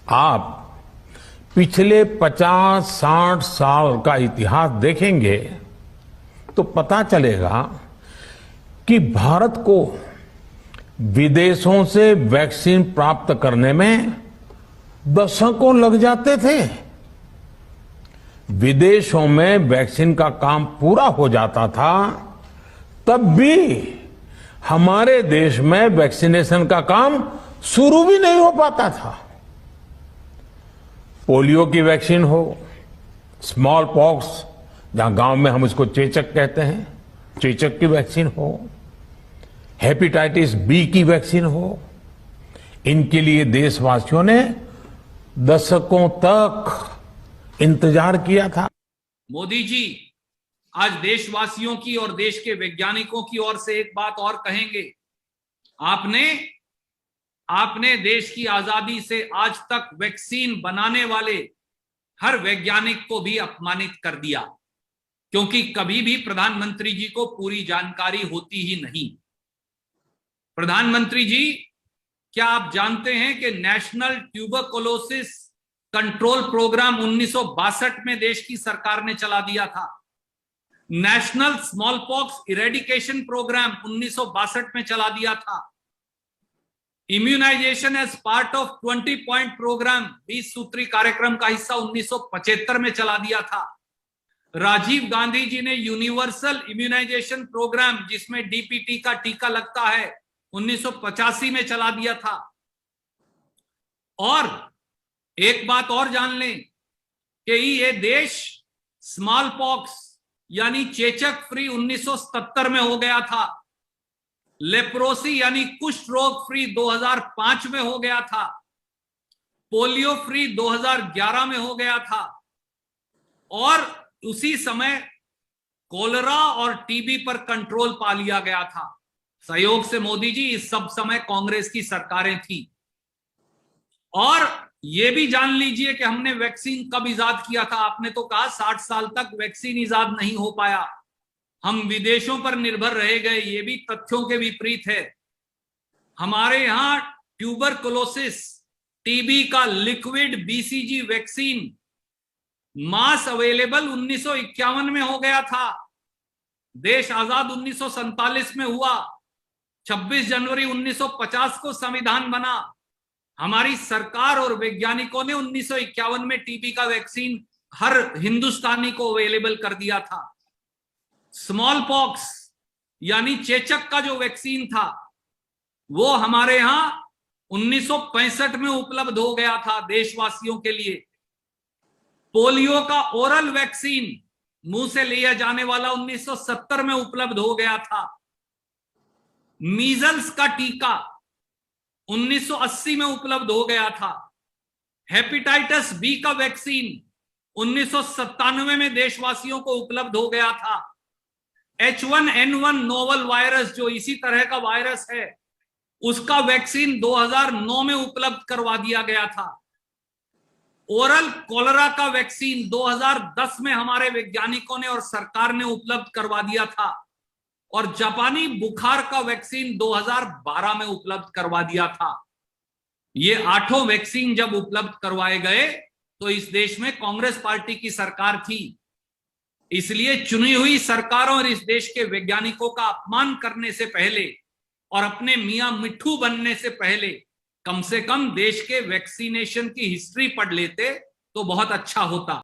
आप पिछले 50-60 साल का इतिहास देखेंगे तो पता चलेगा कि भारत को विदेशों से वैक्सीन प्राप्त करने में दशकों लग जाते थे। विदेशों में वैक्सीन का काम पूरा हो जाता था, तब भी हमारे देश में वैक्सीनेशन का काम शुरू भी नहीं हो पाता था। पोलियो की वैक्सीन हो, स्मॉल पॉक्स, जहां गांव में हम इसको चेचक कहते हैं, चेचक की वैक्सीन हो, हेपेटाइटिस बी की वैक्सीन हो, इनके लिए देशवासियों ने दशकों तक इंतजार किया था। मोदी जी आज देशवासियों की और देश के वैज्ञानिकों की ओर से एक बात और कहेंगे। आपने देश की आजादी से आज तक वैक्सीन बनाने वाले हर वैज्ञानिक को भी अपमानित कर दिया, क्योंकि कभी भी प्रधानमंत्री जी को पूरी जानकारी होती ही नहीं। प्रधानमंत्री जी, क्या आप जानते हैं कि नेशनल ट्यूबरकुलोसिस कंट्रोल प्रोग्राम 1962 में देश की सरकार ने चला दिया था। National smallpox eradication programme 1962 में चला दिया था। Immunisation as part of 20 point programme 20 सूत्री कार्यक्रम का हिस्सा 1975 में चला दिया था। राजीव गांधी जी ने यूनिवर्सल इम्यूनाइजेशन प्रोग्राम, जिसमें डीपीटी का टीका लगता है, 1985 में चला दिया था। और एक बात और जान लें कि ये देश स्मॉल पॉक्स यानी चेचक फ्री 1977 में हो गया था। लेप्रोसी यानी कुष्ठ रोग फ्री 2005 में हो गया था। पोलियो फ्री 2011 में हो गया था। और उसी समय कोलेरा और टीबी पर कंट्रोल पा लिया गया था। सहयोग से मोदी जी, इस सब समय कांग्रेस की सरकारें थी। और यह भी जान लीजिए कि हमने वैक्सीन कब इजाद किया था। आपने तो कहा 60 साल तक वैक्सीन इजाद नहीं हो पाया, हम विदेशों पर निर्भर रह गए। ये भी तथ्यों के विपरीत है। हमारे यहां ट्यूबरकुलोसिस टीबी का लिक्विड बीसीजी वैक्सीन मास अवेलेबल 1951 में हो गया था। देश आजाद 1947 में हुआ। 26 जनवरी 1950 को संविधान बना। हमारी सरकार और वैज्ञानिकों ने 1951 में टीबी का वैक्सीन हर हिंदुस्तानी को अवेलेबल कर दिया था। स्मॉल पॉक्स यानी चेचक का जो वैक्सीन था, वो हमारे यहां 1965 में उपलब्ध हो गया था देशवासियों के लिए। पोलियो का ओरल वैक्सीन, मुंह से लिया जाने वाला, 1970 में उपलब्ध हो गया था। मीजल्स का टीका 1980 में उपलब्ध हो गया था। हेपेटाइटिस बी का वैक्सीन 1997 में देशवासियों को उपलब्ध हो गया था। H1N1 नोवल वायरस, जो इसी तरह का वायरस है, उसका वैक्सीन 2009 में उपलब्ध करवा दिया गया था। ओरल कोलेरा का वैक्सीन 2010 में हमारे वैज्ञानिकों ने और सरकार ने उपलब्ध करवा दिया था। और जापानी बुखार का वैक्सीन 2012 में उपलब्ध करवा दिया था। ये 8 वैक्सीन जब उपलब्ध करवाए गए तो इस देश में कांग्रेस पार्टी की सरकार थी। इसलिए चुनी हुई सरकारों और इस देश के वैज्ञानिकों का अपमान करने से पहले और अपने मियां मिट्ठू बनने से पहले कम से कम देश के वैक्सीनेशन की हिस्ट्री पढ़ लेते तो बहुत अच्छा होता।